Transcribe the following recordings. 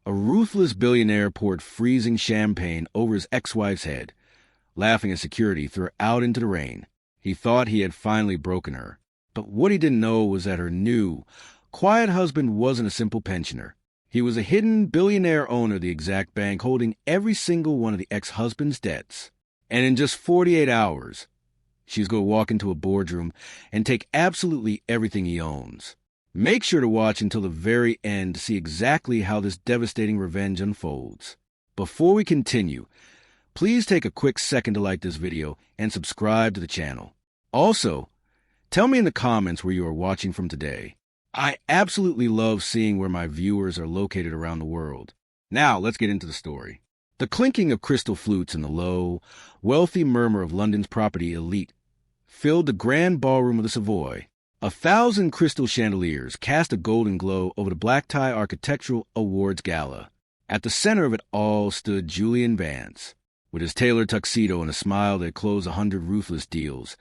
A ruthless billionaire poured freezing champagne over his ex-wife's head, laughing as security threw her out into the rain. He thought he had finally broken her. But what he didn't know was that her new, quiet husband wasn't a simple pensioner. He was a hidden billionaire owner of the exact bank holding every single one of the ex-husband's debts. And in just 48 hours, she's going to walk into a boardroom and take absolutely everything he owns. Make sure to watch until the very end to see exactly how this devastating revenge unfolds. Before we continue, please take a quick second to like this video and subscribe to the channel. Also, tell me in the comments where you are watching from today. I absolutely love seeing where my viewers are located around the world. Now, let's get into the story. The clinking of crystal flutes and the low, wealthy murmur of London's property elite filled the grand ballroom of the Savoy. 1,000 crystal chandeliers cast a golden glow over the Black Tie Architectural Awards Gala. At the center of it all stood Julian Vance, with his tailored tuxedo and a smile that closed 100 ruthless deals.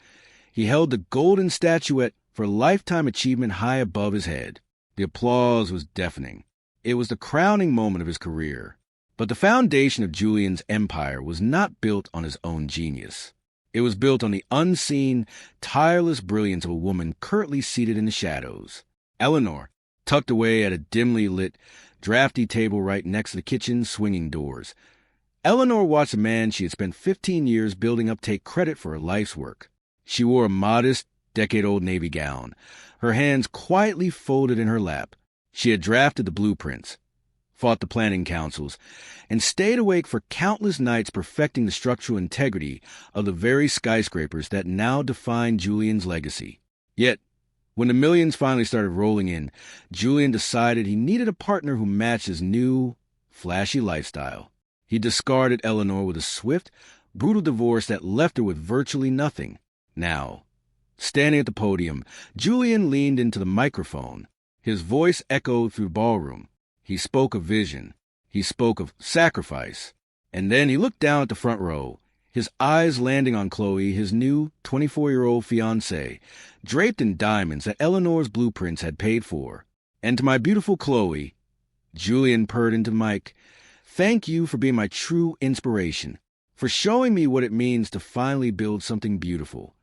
He held the golden statuette for lifetime achievement high above his head. The applause was deafening. It was the crowning moment of his career. But the foundation of Julian's empire was not built on his own genius. It was built on the unseen, tireless brilliance of a woman currently seated in the shadows. Eleanor, tucked away at a dimly lit, drafty table right next to the kitchen's swinging doors. Eleanor watched a man she had spent 15 years building up take credit for her life's work. She wore a modest, decade-old navy gown, her hands quietly folded in her lap. She had drafted the blueprints, fought the planning councils, and stayed awake for countless nights perfecting the structural integrity of the very skyscrapers that now defined Julian's legacy. Yet, when the millions finally started rolling in, Julian decided he needed a partner who matched his new, flashy lifestyle. He discarded Eleanor with a swift, brutal divorce that left her with virtually nothing. Now, standing at the podium, Julian leaned into the microphone. His voice echoed through the ballroom. He spoke of vision. He spoke of sacrifice. And then he looked down at the front row, his eyes landing on Chloe, his new 24-year-old fiancée, draped in diamonds that Eleanor's blueprints had paid for. And to my beautiful Chloe, Julian purred into the mic, "Thank you for being my true inspiration, for showing me what it means to finally build something beautiful."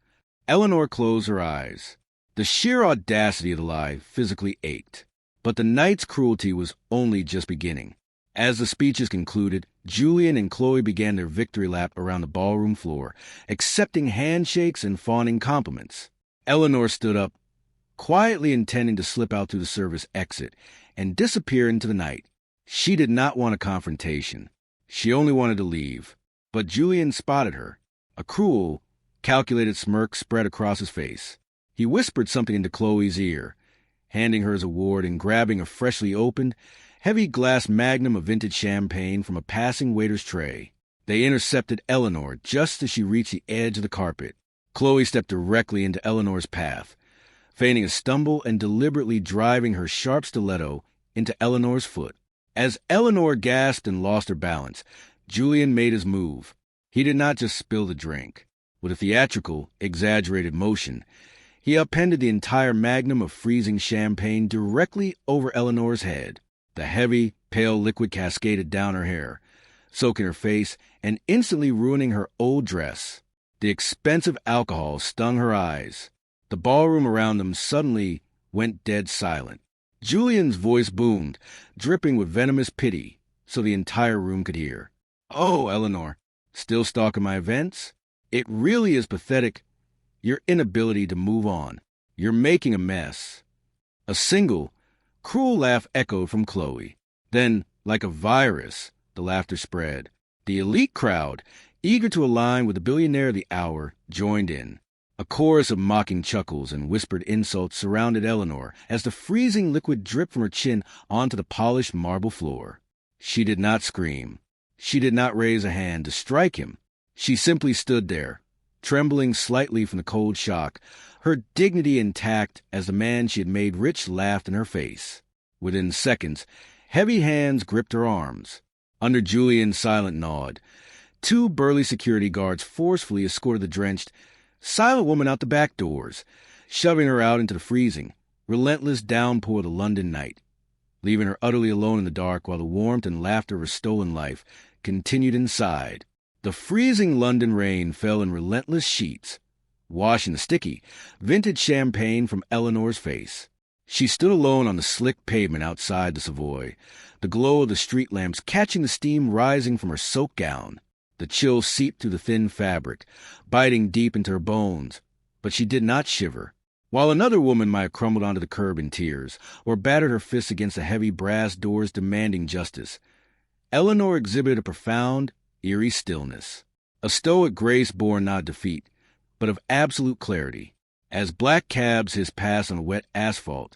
Eleanor closed her eyes. The sheer audacity of the lie physically ached. But the night's cruelty was only just beginning. As the speeches concluded, Julian and Chloe began their victory lap around the ballroom floor, accepting handshakes and fawning compliments. Eleanor stood up, quietly intending to slip out through the service exit and disappear into the night. She did not want a confrontation. She only wanted to leave. But Julian spotted her. A cruel, calculated smirk spread across his face. He whispered something into Chloe's ear, handing her his award and grabbing a freshly opened, heavy glass magnum of vintage champagne from a passing waiter's tray. They intercepted Eleanor just as she reached the edge of the carpet. Chloe stepped directly into Eleanor's path, feigning a stumble and deliberately driving her sharp stiletto into Eleanor's foot. As Eleanor gasped and lost her balance, Julian made his move. He did not just spill the drink. With a theatrical, exaggerated motion, he upended the entire magnum of freezing champagne directly over Eleanor's head. The heavy, pale liquid cascaded down her hair, soaking her face and instantly ruining her old dress. The expensive alcohol stung her eyes. The ballroom around them suddenly went dead silent. Julian's voice boomed, dripping with venomous pity, so the entire room could hear. "Oh, Eleanor, still stalking my events? It really is pathetic. Your inability to move on. You're making a mess." A single, cruel laugh echoed from Chloe. Then, like a virus, the laughter spread. The elite crowd, eager to align with the billionaire of the hour, joined in. A chorus of mocking chuckles and whispered insults surrounded Eleanor as the freezing liquid dripped from her chin onto the polished marble floor. She did not scream. She did not raise a hand to strike him. She simply stood there, trembling slightly from the cold shock, her dignity intact as the man she had made rich laughed in her face. Within seconds, heavy hands gripped her arms. Under Julian's silent nod, 2 burly security guards forcefully escorted the drenched, silent woman out the back doors, shoving her out into the freezing, relentless downpour of the London night. leaving her utterly alone in the dark while the warmth and laughter of her stolen life continued inside. The freezing London rain fell in relentless sheets, washing the sticky, vintage champagne from Eleanor's face. She stood alone on the slick pavement outside the Savoy, the glow of the street lamps catching the steam rising from her soaked gown. The chill seeped through the thin fabric, biting deep into her bones, but she did not shiver. While another woman might have crumbled onto the curb in tears, or battered her fists against the heavy brass doors demanding justice, Eleanor exhibited a profound, eerie stillness. A stoic grace born not of defeat, but of absolute clarity. As black cabs hissed past on the wet asphalt,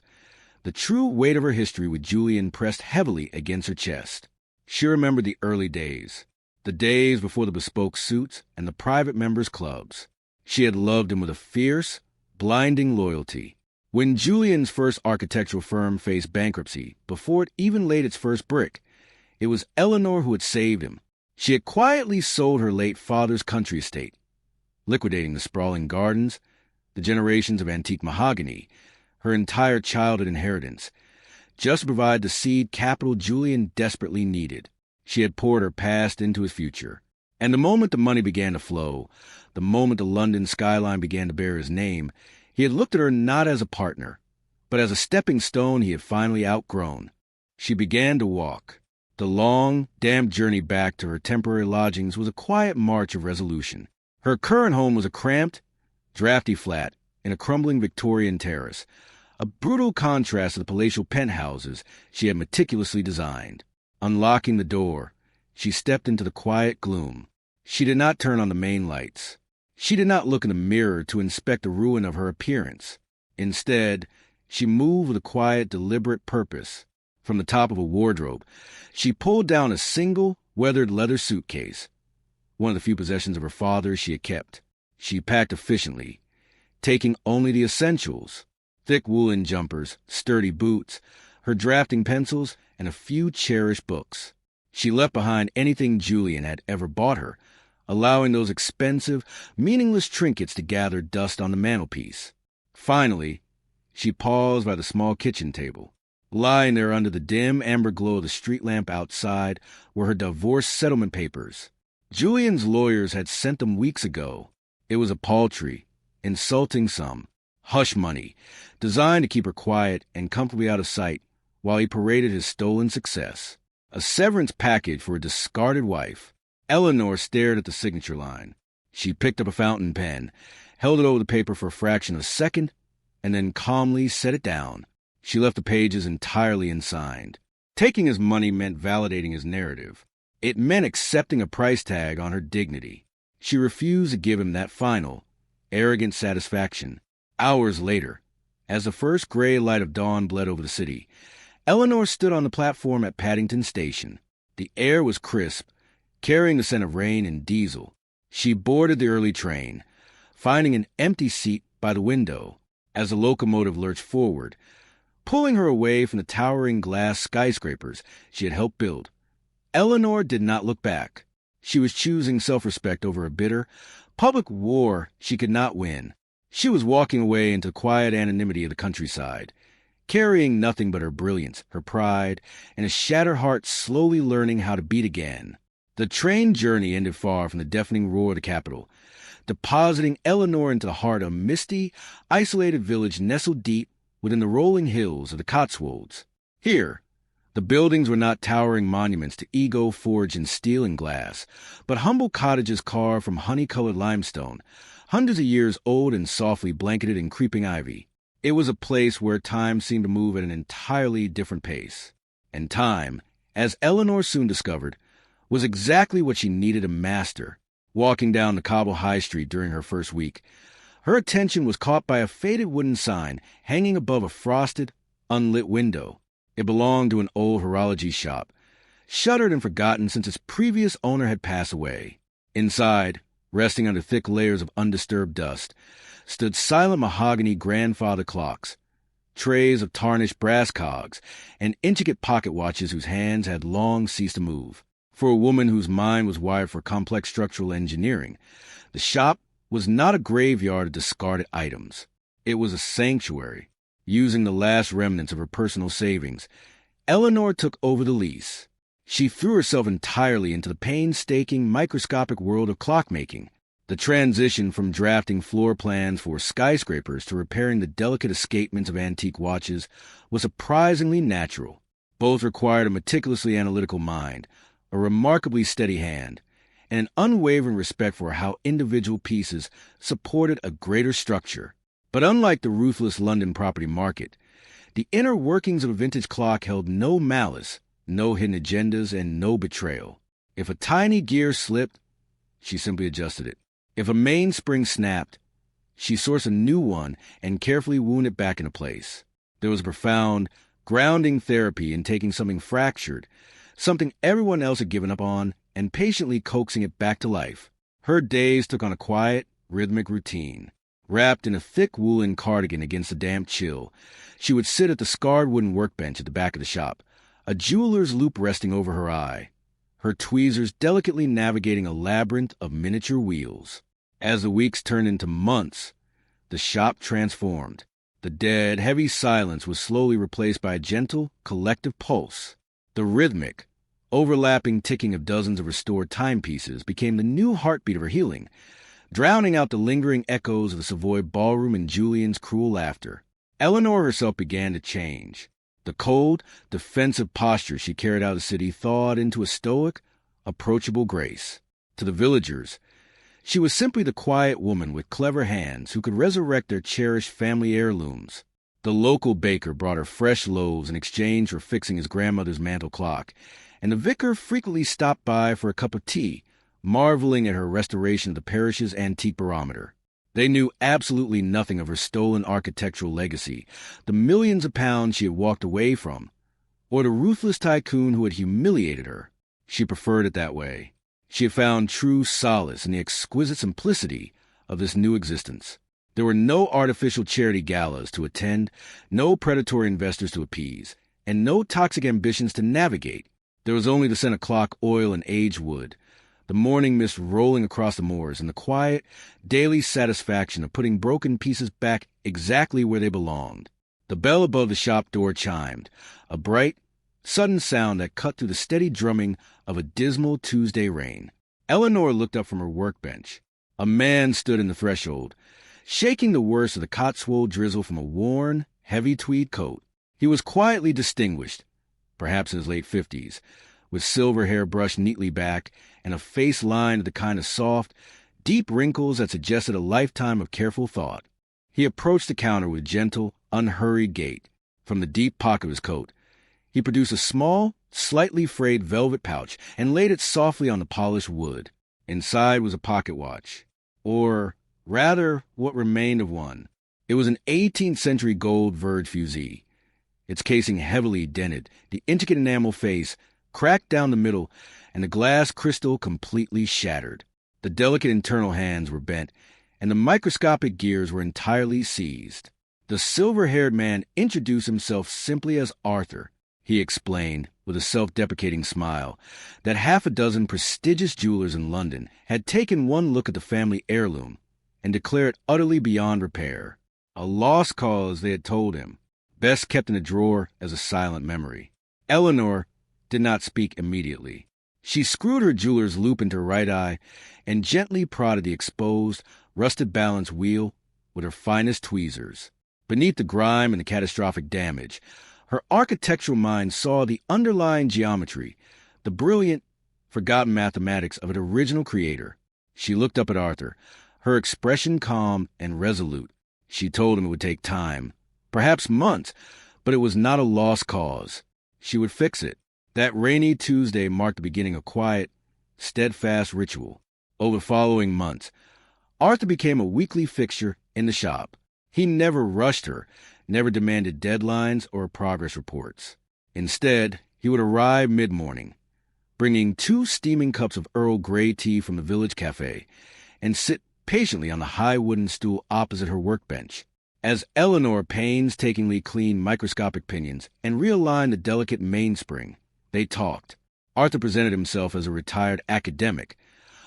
the true weight of her history with Julian pressed heavily against her chest. She remembered the early days, the days before the bespoke suits and the private members' clubs. She had loved him with a fierce, blinding loyalty. When Julian's first architectural firm faced bankruptcy, before it even laid its first brick, it was Eleanor who had saved him. She had quietly sold her late father's country estate, liquidating the sprawling gardens, the generations of antique mahogany, her entire childhood inheritance, just to provide the seed capital Julian desperately needed. She had poured her past into his future. And the moment the money began to flow, the moment the London skyline began to bear his name, he had looked at her not as a partner, but as a stepping stone he had finally outgrown. She began to walk. The long, damp journey back to her temporary lodgings was a quiet march of resolution. Her current home was a cramped, drafty flat in a crumbling Victorian terrace, a brutal contrast to the palatial penthouses she had meticulously designed. Unlocking the door, she stepped into the quiet gloom. She did not turn on the main lights. She did not look in the mirror to inspect the ruin of her appearance. Instead, she moved with a quiet, deliberate purpose. From the top of a wardrobe, she pulled down a single, weathered leather suitcase, one of the few possessions of her father she had kept. She packed efficiently, taking only the essentials: thick woolen jumpers, sturdy boots, her drafting pencils, and a few cherished books. She left behind anything Julian had ever bought her, allowing those expensive, meaningless trinkets to gather dust on the mantelpiece. Finally, she paused by the small kitchen table. Lying there under the dim amber glow of the street lamp outside were her divorce settlement papers. Julian's lawyers had sent them weeks ago. It was a paltry, insulting sum, hush money, designed to keep her quiet and comfortably out of sight while he paraded his stolen success. A severance package for a discarded wife. Eleanor stared at the signature line. She picked up a fountain pen, held it over the paper for a fraction of a second, and then calmly set it down. She left the pages entirely unsigned. Taking his money meant validating his narrative. It meant accepting a price tag on her dignity. She refused to give him that final, arrogant satisfaction. Hours later, as the first gray light of dawn bled over the city, Eleanor stood on the platform at Paddington Station. The air was crisp, carrying the scent of rain and diesel. She boarded the early train, finding an empty seat by the window as the locomotive lurched forward, pulling her away from the towering glass skyscrapers she had helped build. Eleanor did not look back. She was choosing self-respect over a bitter, public war she could not win. She was walking away into the quiet anonymity of the countryside, carrying nothing but her brilliance, her pride, and a shattered heart slowly learning how to beat again. The train journey ended far from the deafening roar of the capital, depositing Eleanor into the heart of a misty, isolated village nestled deep within the rolling hills of the Cotswolds. Here, the buildings were not towering monuments to ego forged in steel and glass, but humble cottages carved from honey-colored limestone, hundreds of years old and softly blanketed in creeping ivy. It was a place where time seemed to move at an entirely different pace. And time, as Eleanor soon discovered, was exactly what she needed to master. Walking down the cobble high street during her first week, her attention was caught by a faded wooden sign hanging above a frosted, unlit window. It belonged to an old horology shop, shuttered and forgotten since its previous owner had passed away. Inside, resting under thick layers of undisturbed dust, stood silent mahogany grandfather clocks, trays of tarnished brass cogs, and intricate pocket watches whose hands had long ceased to move. For a woman whose mind was wired for complex structural engineering, the shop was not a graveyard of discarded items. It was a sanctuary, using the last remnants of her personal savings Eleanor took over the lease. She threw herself entirely into the painstaking, microscopic world of clockmaking. The transition from drafting floor plans for skyscrapers to repairing the delicate escapements of antique watches was surprisingly natural. Both required a meticulously analytical mind, a remarkably steady hand, and an unwavering respect for how individual pieces supported a greater structure. But unlike the ruthless London property market, the inner workings of a vintage clock held no malice, no hidden agendas, and no betrayal. If a tiny gear slipped, she simply adjusted it. If a mainspring snapped, she sourced a new one and carefully wound it back into place. There was a profound, grounding therapy in taking something fractured, something everyone else had given up on, and patiently coaxing it back to life. Her days took on a quiet, rhythmic routine. Wrapped in a thick woolen cardigan against the damp chill, she would sit at the scarred wooden workbench at the back of the shop, a jeweler's loop resting over her eye, her tweezers delicately navigating a labyrinth of miniature wheels. As the weeks turned into months, the shop transformed. The dead, heavy silence was slowly replaced by a gentle, collective pulse. The rhythmic, overlapping ticking of dozens of restored timepieces became the new heartbeat of her healing, drowning out the lingering echoes of the Savoy ballroom and Julian's cruel laughter. Eleanor herself began to change. The cold, defensive posture she carried out of the city thawed into a stoic, approachable grace. To the villagers, she was simply the quiet woman with clever hands who could resurrect their cherished family heirlooms. The local baker brought her fresh loaves in exchange for fixing his grandmother's mantel clock, and the vicar frequently stopped by for a cup of tea, marveling at her restoration of the parish's antique barometer. They knew absolutely nothing of her stolen architectural legacy, the millions of pounds she had walked away from, or the ruthless tycoon who had humiliated her. She preferred it that way. She had found true solace in the exquisite simplicity of this new existence. There were no artificial charity galas to attend, no predatory investors to appease, and no toxic ambitions to navigate. There was only the scent of clock oil and aged wood, the morning mist rolling across the moors, and the quiet, daily satisfaction of putting broken pieces back exactly where they belonged. The bell above the shop door chimed, a bright, sudden sound that cut through the steady drumming of a dismal Tuesday rain. Eleanor looked up from her workbench. A man stood in the threshold, shaking the worst of the Cotswold drizzle from a worn, heavy tweed coat. He was quietly distinguished, perhaps in his late 50s, with silver hair brushed neatly back and a face lined with the kind of soft, deep wrinkles that suggested a lifetime of careful thought. He approached the counter with gentle, unhurried gait. From the deep pocket of his coat, he produced a small, slightly frayed velvet pouch and laid it softly on the polished wood. Inside was a pocket watch, or rather what remained of one. It was an 18th century gold verge fusee, its casing heavily dented, the intricate enamel face cracked down the middle, and the glass crystal completely shattered. The delicate internal hands were bent, and the microscopic gears were entirely seized. The silver-haired man introduced himself simply as Arthur. He explained, with a self-deprecating smile, that half a dozen prestigious jewelers in London had taken one look at the family heirloom and declared it utterly beyond repair. A lost cause, they had told him, best kept in a drawer as a silent memory. Eleanor did not speak immediately. She screwed her jeweler's loop into her right eye and gently prodded the exposed, rusted balance wheel with her finest tweezers. Beneath the grime and the catastrophic damage, her architectural mind saw the underlying geometry, the brilliant, forgotten mathematics of an original creator. She looked up at Arthur, her expression calm and resolute. She told him it would take time, perhaps months, but it was not a lost cause. She would fix it. That rainy Tuesday marked the beginning of a quiet, steadfast ritual. Over the following months, Arthur became a weekly fixture in the shop. He never rushed her, never demanded deadlines or progress reports. Instead, he would arrive mid-morning, bringing 2 steaming cups of Earl Grey tea from the village cafe, and sit patiently on the high wooden stool opposite her workbench. As Eleanor painstakingly cleaned microscopic pinions and realigned the delicate mainspring, they talked. Arthur presented himself as a retired academic,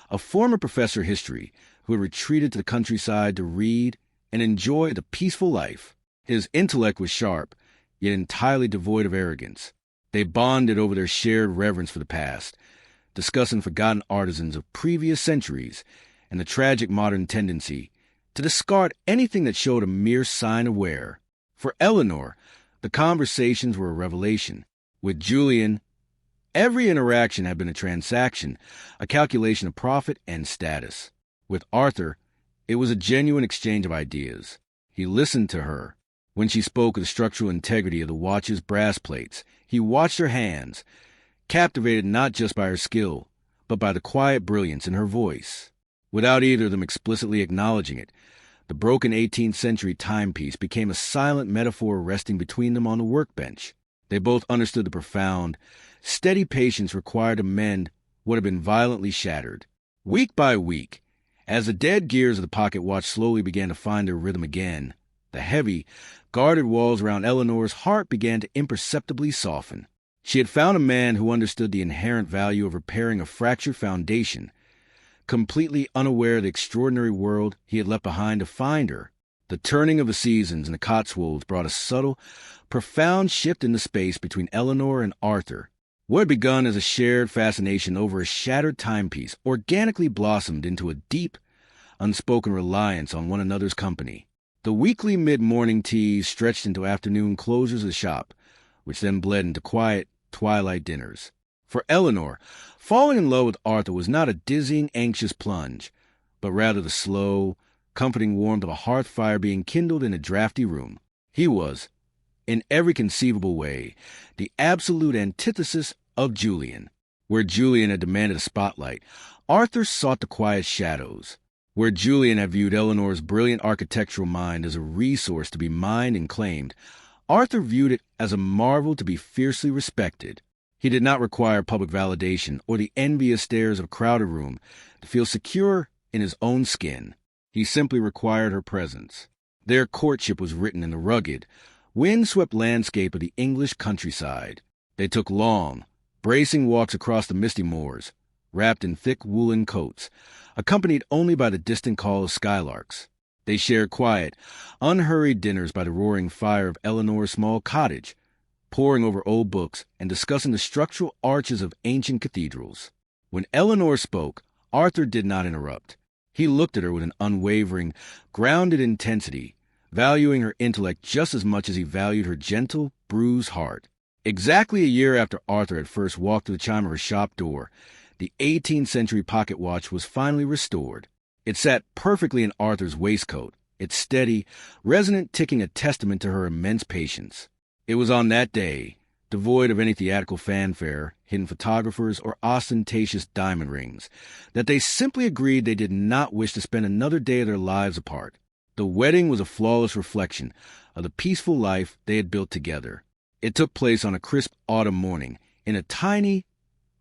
a former professor of history who had retreated to the countryside to read and enjoy the peaceful life. His intellect was sharp, yet entirely devoid of arrogance. They bonded over their shared reverence for the past, discussing forgotten artisans of previous centuries and the tragic modern tendency to discard anything that showed a mere sign of wear. For Eleanor, the conversations were a revelation. With Julian, every interaction had been a transaction, a calculation of profit and status. With Arthur, it was a genuine exchange of ideas. He listened to her. When she spoke of the structural integrity of the watch's brass plates, he watched her hands, captivated not just by her skill, but by the quiet brilliance in her voice. Without either of them explicitly acknowledging it, the broken 18th century timepiece became a silent metaphor resting between them on the workbench. They both understood the profound, steady patience required to mend what had been violently shattered. Week by week, as the dead gears of the pocket watch slowly began to find their rhythm again, the heavy, guarded walls around Eleanor's heart began to imperceptibly soften. She had found a man who understood the inherent value of repairing a fractured foundation, completely unaware of the extraordinary world he had left behind to find her. The turning of the seasons in the Cotswolds brought a subtle, profound shift in the space between Eleanor and Arthur. What had begun as a shared fascination over a shattered timepiece organically blossomed into a deep, unspoken reliance on one another's company. The weekly mid-morning teas stretched into afternoon closures of the shop, which then bled into quiet, twilight dinners. For Eleanor, falling in love with Arthur was not a dizzying, anxious plunge, but rather the slow, comforting warmth of a hearth fire being kindled in a drafty room. He was, in every conceivable way, the absolute antithesis of Julian. Where Julian had demanded a spotlight, Arthur sought the quiet shadows. Where Julian had viewed Eleanor's brilliant architectural mind as a resource to be mined and claimed, Arthur viewed it as a marvel to be fiercely respected. He did not require public validation or the envious stares of a crowded room to feel secure in his own skin. He simply required her presence. Their courtship was written in the rugged, wind-swept landscape of the English countryside. They took long, bracing walks across the misty moors, wrapped in thick woolen coats, accompanied only by the distant call of skylarks. They shared quiet, unhurried dinners by the roaring fire of Eleanor's small cottage, poring over old books and discussing the structural arches of ancient cathedrals. When Eleanor spoke, Arthur did not interrupt. He looked at her with an unwavering, grounded intensity, valuing her intellect just as much as he valued her gentle, bruised heart. Exactly a year after Arthur had first walked to the chime of her shop door, the 18th century pocket watch was finally restored. It sat perfectly in Arthur's waistcoat, its steady, resonant ticking a testament to her immense patience. It was on that day, devoid of any theatrical fanfare, hidden photographers, or ostentatious diamond rings, that they simply agreed they did not wish to spend another day of their lives apart. The wedding was a flawless reflection of the peaceful life they had built together. It took place on a crisp autumn morning in a tiny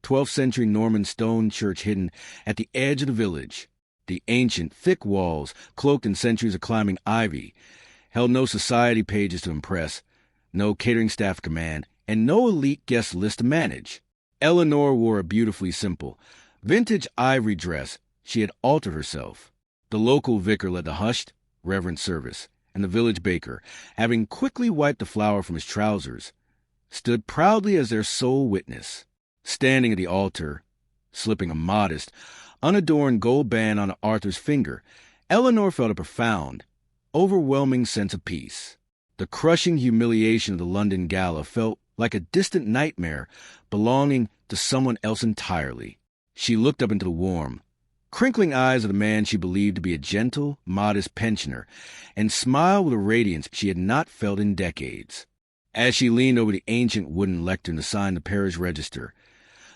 12th century Norman stone church hidden at the edge of the village. The ancient, thick walls, cloaked in centuries of climbing ivy, held no society pages to impress, no catering staff to command, and no elite guest list to manage. Eleanor wore a beautifully simple, vintage ivory dress. She had altered herself. The local vicar led the hushed, reverent service, and the village baker, having quickly wiped the flour from his trousers, stood proudly as their sole witness. Standing at the altar, slipping a modest, unadorned gold band on Arthur's finger, Eleanor felt a profound, overwhelming sense of peace. The crushing humiliation of the London gala felt like a distant nightmare belonging to someone else entirely. She looked up into the warm, crinkling eyes of the man she believed to be a gentle, modest pensioner, and smiled with a radiance she had not felt in decades. As she leaned over the ancient wooden lectern to sign the parish register,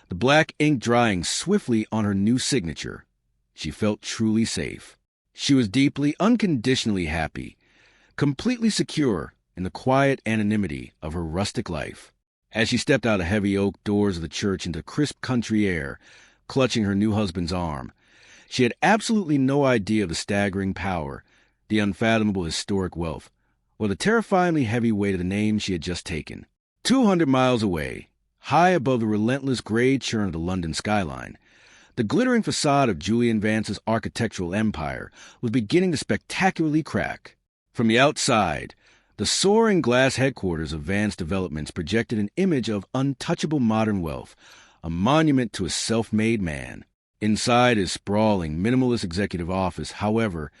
the black ink drying swiftly on her new signature, she felt truly safe. She was deeply, unconditionally happy, completely secure in the quiet anonymity of her rustic life. As she stepped out of the heavy oak doors of the church into crisp country air, clutching her new husband's arm, she had absolutely no idea of the staggering power, the unfathomable historic wealth, or the terrifyingly heavy weight of the name she had just taken. 200 miles away, high above the relentless gray churn of the London skyline, the glittering facade of Julian Vance's architectural empire was beginning to spectacularly crack. From the outside, The soaring glass headquarters of Vance Developments projected an image of untouchable modern wealth, a monument to a self-made man. Inside his sprawling, minimalist executive office, however,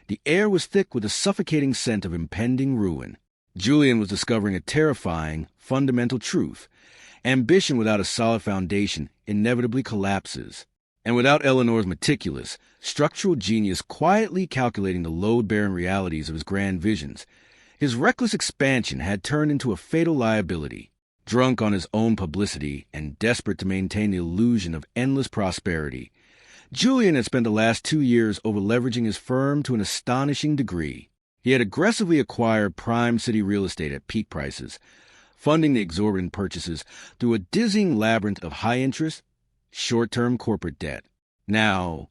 the air was thick with a suffocating scent of impending ruin. Julian was discovering a terrifying, fundamental truth. Ambition without a solid foundation inevitably collapses. And without Eleanor's meticulous, structural genius quietly calculating the load-bearing realities of his grand visions, his reckless expansion had turned into a fatal liability. Drunk on his own publicity and desperate to maintain the illusion of endless prosperity, Julian had spent the last 2 years over-leveraging his firm to an astonishing degree. He had aggressively acquired prime city real estate at peak prices, funding the exorbitant purchases through a dizzying labyrinth of high-interest, short-term corporate debt. Now,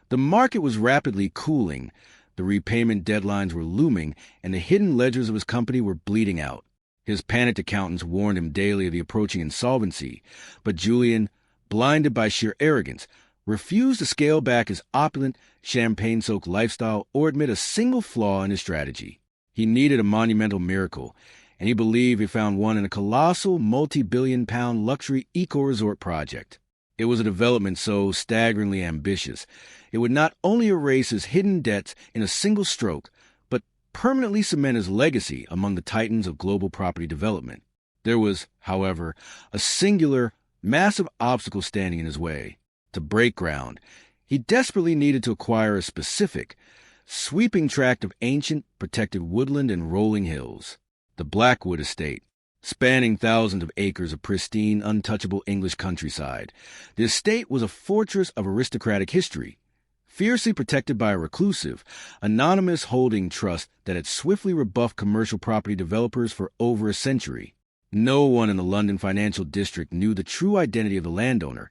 the market was rapidly cooling, the repayment deadlines were looming, and the hidden ledgers of his company were bleeding out. His panicked accountants warned him daily of the approaching insolvency, but Julian, blinded by sheer arrogance, refused to scale back his opulent, champagne-soaked lifestyle or admit a single flaw in his strategy. He needed a monumental miracle, and he believed he found one in a colossal, multi-billion-pound luxury eco-resort project. It was a development so staggeringly ambitious, it would not only erase his hidden debts in a single stroke, but permanently cement his legacy among the titans of global property development. There was, however, a singular, massive obstacle standing in his way. To break ground, he desperately needed to acquire a specific, sweeping tract of ancient, protected woodland and rolling hills. The Blackwood Estate, spanning thousands of acres of pristine, untouchable English countryside. The estate was a fortress of aristocratic history, fiercely protected by a reclusive, anonymous holding trust that had swiftly rebuffed commercial property developers for over a century. No one in the London financial district knew the true identity of the landowner.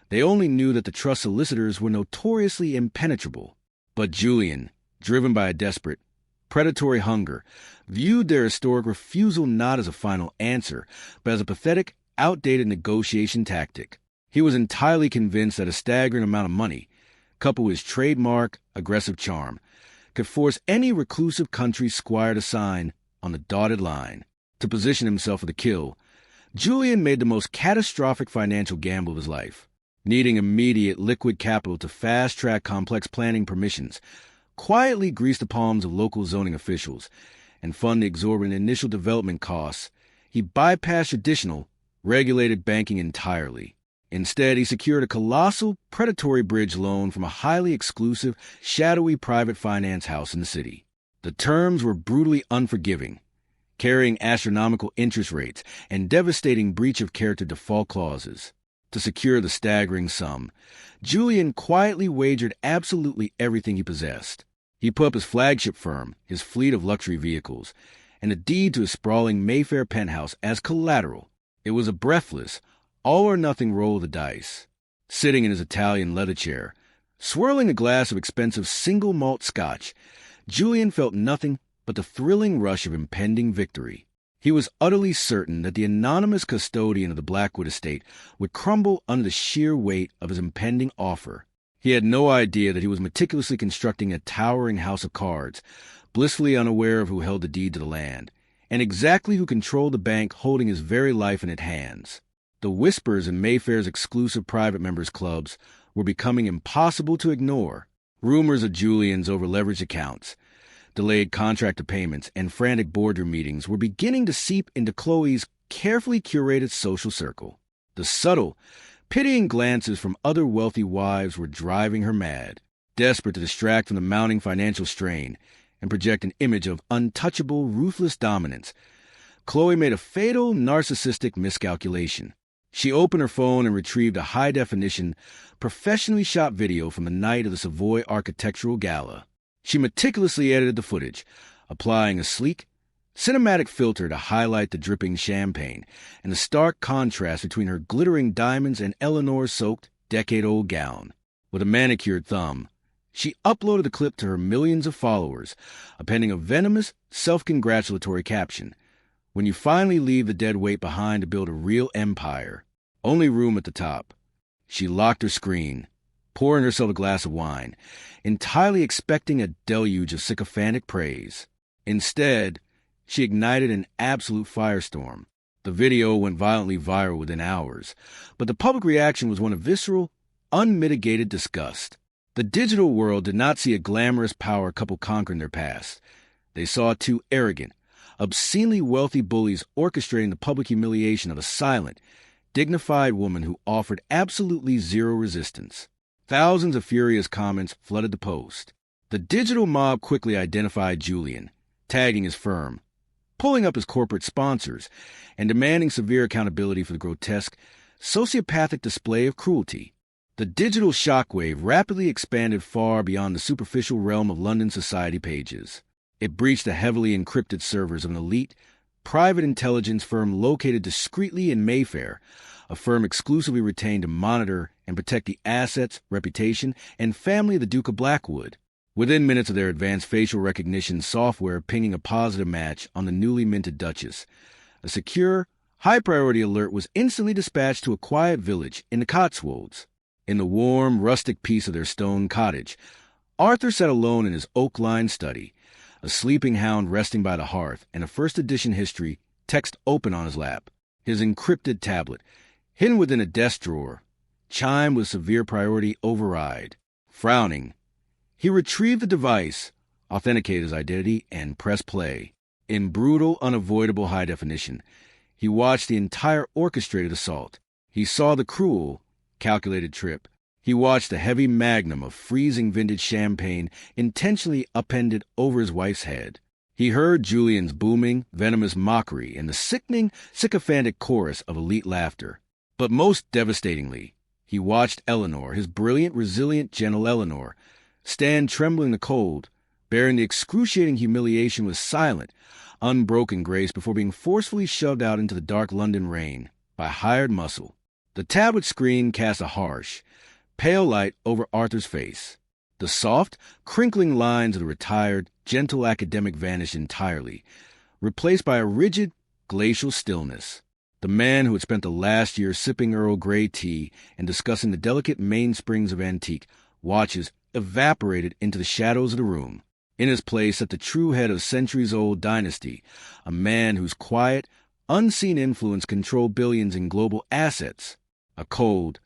They only knew that the trust solicitors were notoriously impenetrable. But Julian, driven by a desperate, predatory hunger, viewed their historic refusal not as a final answer, but as a pathetic, outdated negotiation tactic. He was entirely convinced that a staggering amount of money, coupled with his trademark, aggressive charm, could force any reclusive country squire to sign on the dotted line. To position himself for the kill, Julian made the most catastrophic financial gamble of his life. Needing immediate liquid capital to fast-track complex planning permissions, quietly grease the palms of local zoning officials, and fund the exorbitant initial development costs, he bypassed traditional, regulated banking entirely. Instead, he secured a colossal, predatory bridge loan from a highly exclusive, shadowy private finance house in the city. The terms were brutally unforgiving, carrying astronomical interest rates and devastating breach of character default clauses. To secure the staggering sum, Julian quietly wagered absolutely everything he possessed. He put up his flagship firm, his fleet of luxury vehicles, and a deed to his sprawling Mayfair penthouse as collateral. It was a breathless, all-or-nothing roll of the dice. Sitting in his Italian leather chair, swirling a glass of expensive single-malt scotch, Julian felt nothing but the thrilling rush of impending victory. He was utterly certain that the anonymous custodian of the Blackwood estate would crumble under the sheer weight of his impending offer. He had no idea that he was meticulously constructing a towering house of cards, blissfully unaware of who held the deed to the land, and exactly who controlled the bank holding his very life in its hands. The whispers in Mayfair's exclusive private members' clubs were becoming impossible to ignore. Rumors of Julian's over-leveraged accounts, delayed contractor payments, and frantic boardroom meetings were beginning to seep into Chloe's carefully curated social circle. The subtle, pitying glances from other wealthy wives were driving her mad. Desperate to distract from the mounting financial strain and project an image of untouchable, ruthless dominance, Chloe made a fatal, narcissistic miscalculation. She opened her phone and retrieved a high-definition, professionally shot video from the night of the Savoy Architectural Gala. She meticulously edited the footage, applying a sleek, cinematic filter to highlight the dripping champagne and the stark contrast between her glittering diamonds and Eleanor's soaked, decade-old gown. With a manicured thumb, she uploaded the clip to her millions of followers, appending a venomous, self-congratulatory caption. When you finally leave the dead weight behind to build a real empire, only room at the top. She locked her screen, pouring herself a glass of wine, entirely expecting a deluge of sycophantic praise. Instead, She ignited an absolute firestorm. The video went violently viral within hours, but the public reaction was one of visceral, unmitigated disgust. The digital world did not see a glamorous power couple conquering their past. They saw two arrogant, obscenely wealthy bullies orchestrating the public humiliation of a silent, dignified woman who offered absolutely zero resistance. Thousands of furious comments flooded the post. The digital mob quickly identified Julian, tagging his firm, pulling up his corporate sponsors, and demanding severe accountability for the grotesque, sociopathic display of cruelty. The digital shockwave rapidly expanded far beyond the superficial realm of London society pages. It breached the heavily encrypted servers of an elite, private intelligence firm located discreetly in Mayfair, a firm exclusively retained to monitor and protect the assets, reputation, and family of the Duke of Blackwood. Within minutes of their advanced facial recognition software pinging a positive match on the newly minted Duchess, a secure, high-priority alert was instantly dispatched to a quiet village in the Cotswolds. In the warm, rustic peace of their stone cottage, Arthur sat alone in his oak-lined study, a sleeping hound resting by the hearth, and a first-edition history text open on his lap. His encrypted tablet, hidden within a desk drawer, chimed with severe priority override. Frowning, he retrieved the device, authenticated his identity, and pressed play. In brutal, unavoidable high definition, he watched the entire orchestrated assault. He saw the cruel, calculated trip. He watched the heavy magnum of freezing vintage champagne intentionally appended over his wife's head. He heard Julian's booming, venomous mockery and the sickening, sycophantic chorus of elite laughter. But most devastatingly, he watched Eleanor, his brilliant, resilient, gentle Eleanor, stand trembling the cold, bearing the excruciating humiliation with silent, unbroken grace before being forcefully shoved out into the dark London rain by hired muscle. The tablet screen cast a harsh, pale light over Arthur's face. The soft, crinkling lines of the retired, gentle academic vanished entirely, replaced by a rigid, glacial stillness. The man who had spent the last year sipping Earl Grey tea and discussing the delicate mainsprings of antique watches evaporated into the shadows of the room. In his place sat the true head of centuries-old dynasty, a man whose quiet, unseen influence controlled billions in global assets. A cold,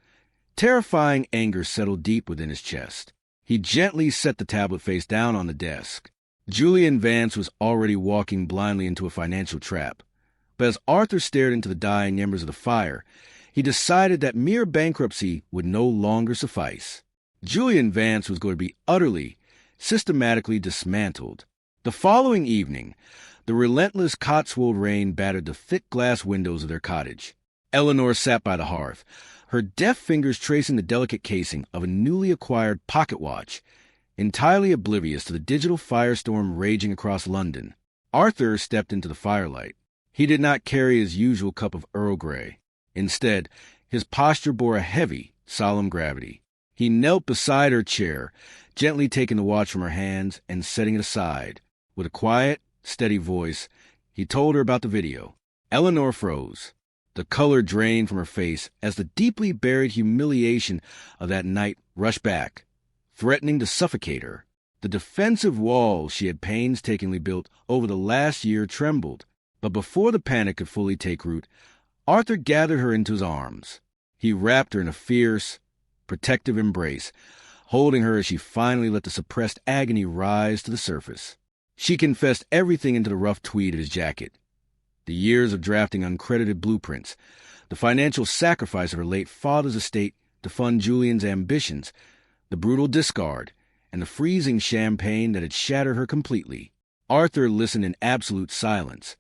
terrifying anger settled deep within his chest. He gently set the tablet face down on the desk. Julian Vance was already walking blindly into a financial trap. But as Arthur stared into the dying embers of the fire, he decided that mere bankruptcy would no longer suffice. Julian Vance was going to be utterly, systematically dismantled. The following evening, the relentless Cotswold rain battered the thick glass windows of their cottage. Eleanor sat by the hearth, her deft fingers tracing the delicate casing of a newly acquired pocket watch, entirely oblivious to the digital firestorm raging across London. Arthur stepped into the firelight. He did not carry his usual cup of Earl Grey. Instead, his posture bore a heavy, solemn gravity. He knelt beside her chair, gently taking the watch from her hands and setting it aside. With a quiet, steady voice, he told her about the video. Eleanor froze. The color drained from her face as the deeply buried humiliation of that night rushed back, threatening to suffocate her. The defensive walls she had painstakingly built over the last year trembled. But before the panic could fully take root, Arthur gathered her into his arms. He wrapped her in a fierce, protective embrace, holding her as she finally let the suppressed agony rise to the surface. She confessed everything into the rough tweed of his jacket. The years of drafting uncredited blueprints, the financial sacrifice of her late father's estate to fund Julian's ambitions, the brutal discard, and the freezing champagne that had shattered her completely. Arthur listened in absolute silence,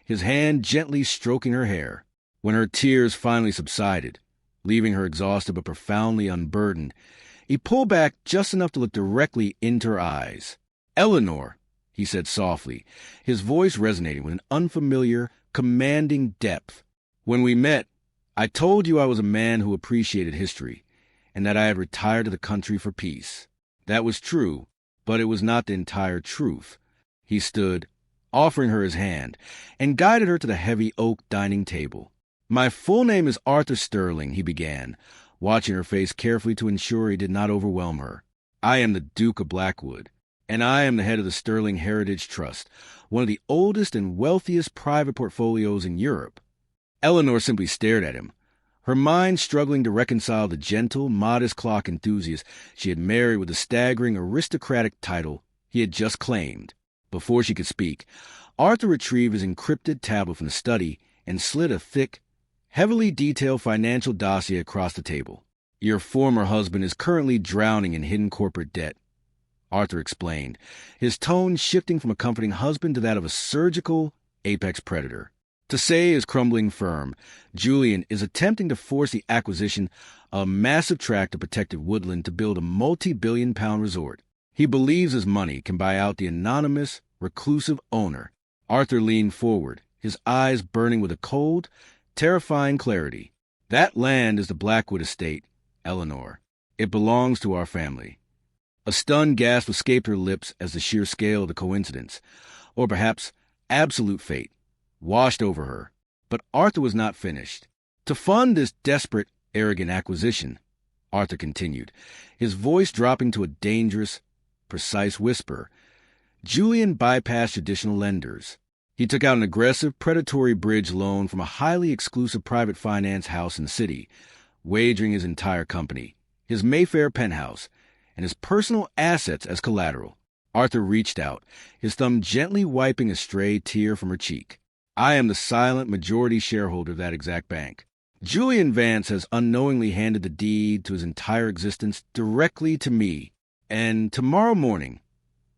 his hand gently stroking her hair. When her tears finally subsided, leaving her exhausted but profoundly unburdened, he pulled back just enough to look directly into her eyes. "Eleanor," he said softly, his voice resonating with an unfamiliar, commanding depth. "When we met, I told you I was a man who appreciated history, and that I had retired to the country for peace. That was true, but it was not the entire truth." He stood, offering her his hand, and guided her to the heavy oak dining table. "My full name is Arthur Sterling," he began, watching her face carefully to ensure he did not overwhelm her. "I am the Duke of Blackwood, And I am the head of the Sterling Heritage Trust, one of the oldest and wealthiest private portfolios in Europe. Eleanor simply stared at him, her mind struggling to reconcile the gentle, modest clock enthusiast she had married with the staggering aristocratic title he had just claimed. Before she could speak, Arthur retrieved his encrypted tablet from the study and slid a thick, heavily detailed financial dossier across the table. Your former husband is currently drowning in hidden corporate debt, Arthur explained, his tone shifting from a comforting husband to that of a surgical apex predator. To say his crumbling firm, Julian is attempting to force the acquisition of a massive tract of protected woodland to build a multi-billion-pound resort. He believes his money can buy out the anonymous, reclusive owner. Arthur leaned forward, his eyes burning with a cold, terrifying clarity. That land is the Blackwood estate, Eleanor. It belongs to our family. A stunned gasp escaped her lips as the sheer scale of the coincidence, or perhaps absolute fate, washed over her. But Arthur was not finished. To fund this desperate, arrogant acquisition, Arthur continued, his voice dropping to a dangerous, precise whisper, Julian bypassed traditional lenders. He took out an aggressive, predatory bridge loan from a highly exclusive private finance house in the city, wagering his entire company, his Mayfair penthouse, and his personal assets as collateral. Arthur reached out, his thumb gently wiping a stray tear from her cheek. I am the silent majority shareholder of that exact bank. Julian Vance has unknowingly handed the deed to his entire existence directly to me, and tomorrow morning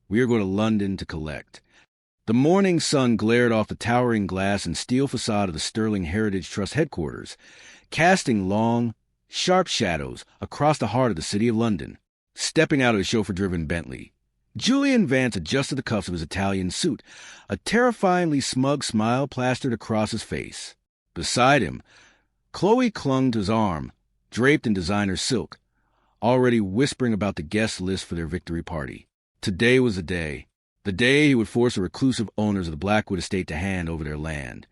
we are going to London to collect. The morning sun glared off the towering glass and steel facade of the Sterling Heritage Trust headquarters, casting long, sharp shadows across the heart of the city of London. Stepping out of his chauffeur-driven Bentley, Julian Vance adjusted the cuffs of his Italian suit, a terrifyingly smug smile plastered across his face. Beside him, Chloe clung to his arm, draped in designer silk, already whispering about the guest list for their victory party. Today was the day he would force the reclusive owners of the Blackwood estate to hand over their land,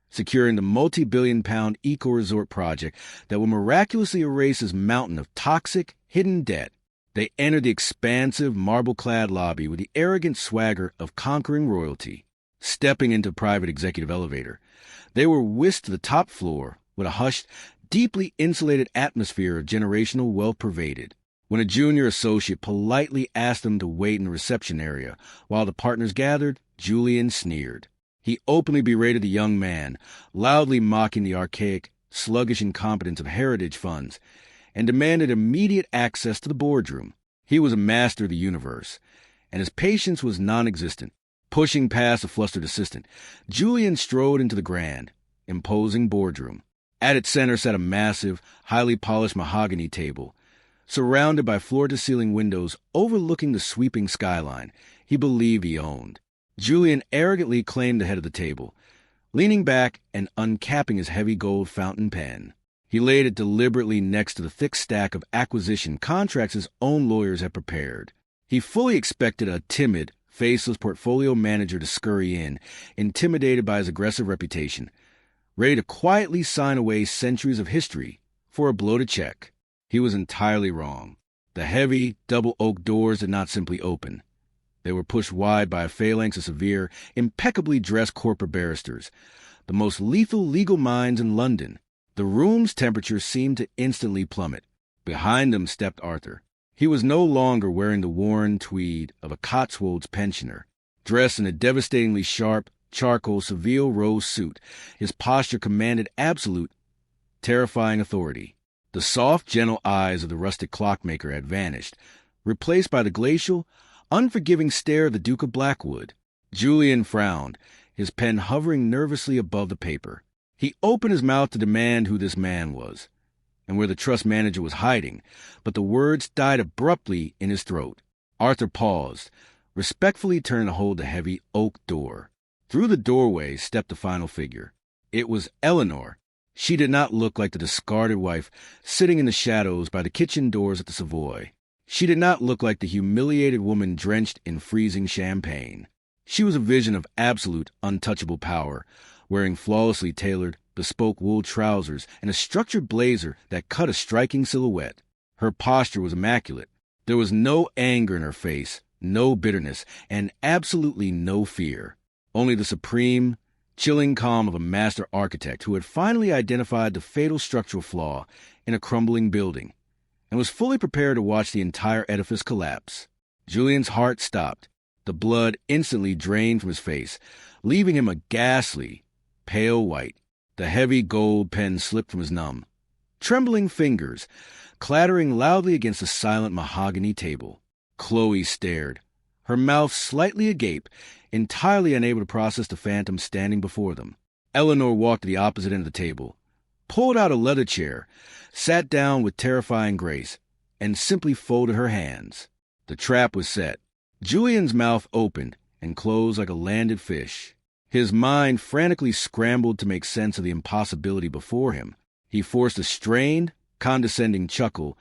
securing the multi-billion-pound eco-resort project that would miraculously erase his mountain of toxic, hidden debt. They entered the expansive, marble-clad lobby with the arrogant swagger of conquering royalty. Stepping into a private executive elevator, they were whisked to the top floor with a hushed, deeply insulated atmosphere of generational wealth pervaded. When a junior associate politely asked them to wait in the reception area while the partners gathered, Julian sneered. He openly berated the young man, loudly mocking the archaic, sluggish incompetence of heritage funds, and demanded immediate access to the boardroom. He was a master of the universe, and his patience was non-existent. Pushing past a flustered assistant, Julian strode into the grand, imposing boardroom. At its center sat a massive, highly polished mahogany table, surrounded by floor-to-ceiling windows overlooking the sweeping skyline he believed he owned. Julian arrogantly claimed the head of the table, leaning back and uncapping his heavy gold fountain pen. He laid it deliberately next to the thick stack of acquisition contracts his own lawyers had prepared. He fully expected a timid, faceless portfolio manager to scurry in, intimidated by his aggressive reputation, ready to quietly sign away centuries of history for a bloated check. He was entirely wrong. The heavy, double-oak doors did not simply open. They were pushed wide by a phalanx of severe, impeccably dressed corporate barristers, the most lethal legal minds in London. The room's temperature seemed to instantly plummet. Behind them stepped Arthur. He was no longer wearing the worn tweed of a Cotswolds pensioner. Dressed in a devastatingly sharp, charcoal Seville rose suit, his posture commanded absolute, terrifying authority. The soft, gentle eyes of the rustic clockmaker had vanished, replaced by the glacial, unforgiving stare of the Duke of Blackwood. Julian frowned, his pen hovering nervously above the paper. He opened his mouth to demand who this man was, and where the trust manager was hiding, but the words died abruptly in his throat. Arthur paused, respectfully turned to hold the heavy oak door. Through the doorway stepped the final figure. It was Eleanor. She did not look like the discarded wife sitting in the shadows by the kitchen doors at the Savoy. She did not look like the humiliated woman drenched in freezing champagne. She was a vision of absolute, untouchable power, wearing flawlessly tailored, bespoke wool trousers and a structured blazer that cut a striking silhouette. Her posture was immaculate. There was no anger in her face, no bitterness, and absolutely no fear. Only the supreme, chilling calm of a master architect who had finally identified the fatal structural flaw in a crumbling building and was fully prepared to watch the entire edifice collapse. Julian's heart stopped. The blood instantly drained from his face, leaving him a ghastly, pale white. The heavy gold pen slipped from his numb, trembling fingers, clattering loudly against the silent mahogany table. Chloe stared, her mouth slightly agape, entirely unable to process the phantom standing before them. Eleanor walked to the opposite end of the table, pulled out a leather chair, sat down with terrifying grace, and simply folded her hands. The trap was set. Julian's mouth opened and closed like a landed fish. His mind frantically scrambled to make sense of the impossibility before him. He forced a strained, condescending chuckle,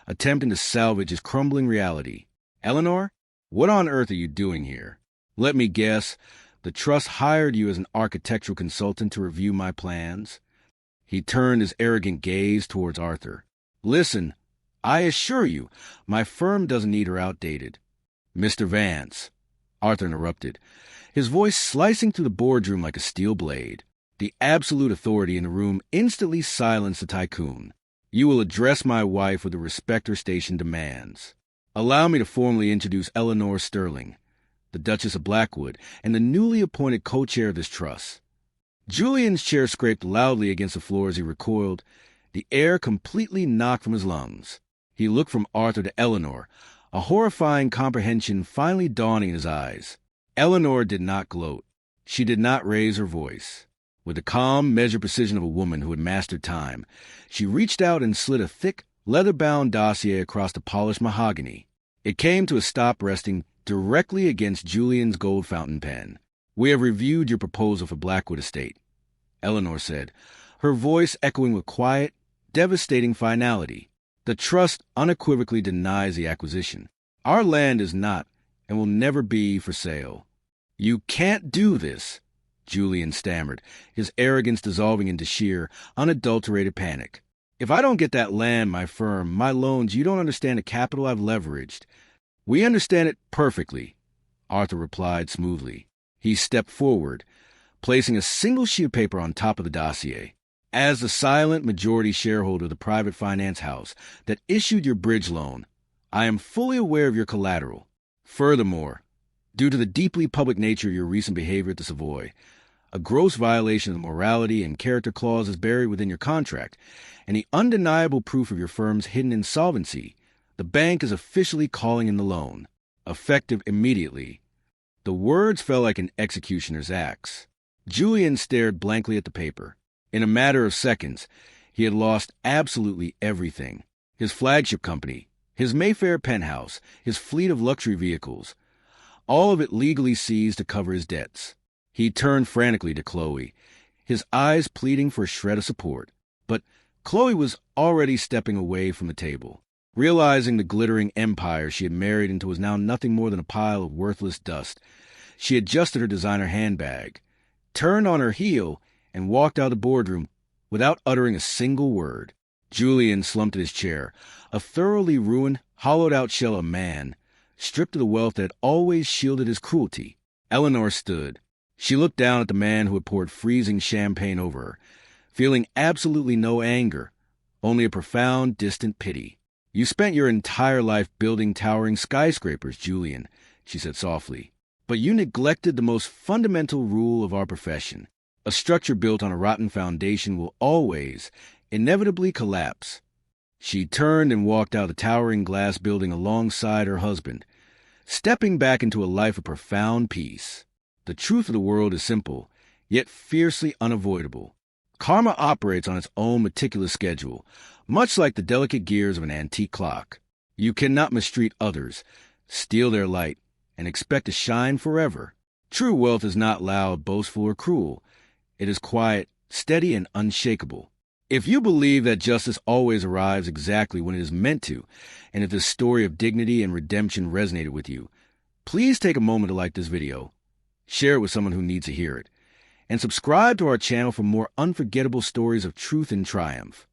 attempting to salvage his crumbling reality. "Eleanor, what on earth are you doing here? Let me guess, the trust hired you as an architectural consultant to review my plans?" He turned his arrogant gaze towards Arthur. "Listen, I assure you, my firm doesn't need her outdated." "Mr. Vance," Arthur interrupted, his voice slicing through the boardroom like a steel blade. The absolute authority in the room instantly silenced the tycoon. "You will address my wife with the respect her station demands. Allow me to formally introduce Eleanor Sterling, the Duchess of Blackwood, and the newly appointed co-chair of this trust." Julian's chair scraped loudly against the floor as he recoiled, the air completely knocked from his lungs. He looked from Arthur to Eleanor, a horrifying comprehension finally dawning in his eyes. Eleanor did not gloat. She did not raise her voice. With the calm, measured precision of a woman who had mastered time, she reached out and slid a thick, leather-bound dossier across the polished mahogany. It came to a stop resting directly against Julian's gold fountain pen. "We have reviewed your proposal for Blackwood Estate," Eleanor said, her voice echoing with quiet, devastating finality. "The trust unequivocally denies the acquisition. Our land is not and will never be for sale." "You can't do this," Julian stammered, his arrogance dissolving into sheer, unadulterated panic. "If I don't get that land, my firm, my loans, you don't understand the capital I've leveraged." "We understand it perfectly," Arthur replied smoothly. He stepped forward, placing a single sheet of paper on top of the dossier. "As the silent majority shareholder of the private finance house that issued your bridge loan, I am fully aware of your collateral. Furthermore, due to the deeply public nature of your recent behavior at the Savoy, a gross violation of the morality and character clause is buried within your contract, and the undeniable proof of your firm's hidden insolvency, the bank is officially calling in the loan, effective immediately." The words fell like an executioner's axe. Julian stared blankly at the paper. In a matter of seconds, he had lost absolutely everything. His flagship company, his Mayfair penthouse, his fleet of luxury vehicles, all of it legally seized to cover his debts. He turned frantically to Chloe, his eyes pleading for a shred of support. But Chloe was already stepping away from the table. Realizing the glittering empire she had married into was now nothing more than a pile of worthless dust, she adjusted her designer handbag, turned on her heel, and walked out of the boardroom without uttering a single word. Julian slumped in his chair, a thoroughly ruined, hollowed-out shell of a man, stripped of the wealth that had always shielded his cruelty. Eleanor stood. She looked down at the man who had poured freezing champagne over her, feeling absolutely no anger, only a profound, distant pity. "You spent your entire life building towering skyscrapers, Julian," she said softly. "But you neglected the most fundamental rule of our profession. A structure built on a rotten foundation will always, inevitably collapse." She turned and walked out of the towering glass building alongside her husband, stepping back into a life of profound peace. The truth of the world is simple, yet fiercely unavoidable. Karma operates on its own meticulous schedule, much like the delicate gears of an antique clock. You cannot mistreat others, steal their light, and expect to shine forever. True wealth is not loud, boastful, or cruel. It is quiet, steady, and unshakable. If you believe that justice always arrives exactly when it is meant to, and if this story of dignity and redemption resonated with you, please take a moment to like this video, share it with someone who needs to hear it, and subscribe to our channel for more unforgettable stories of truth and triumph.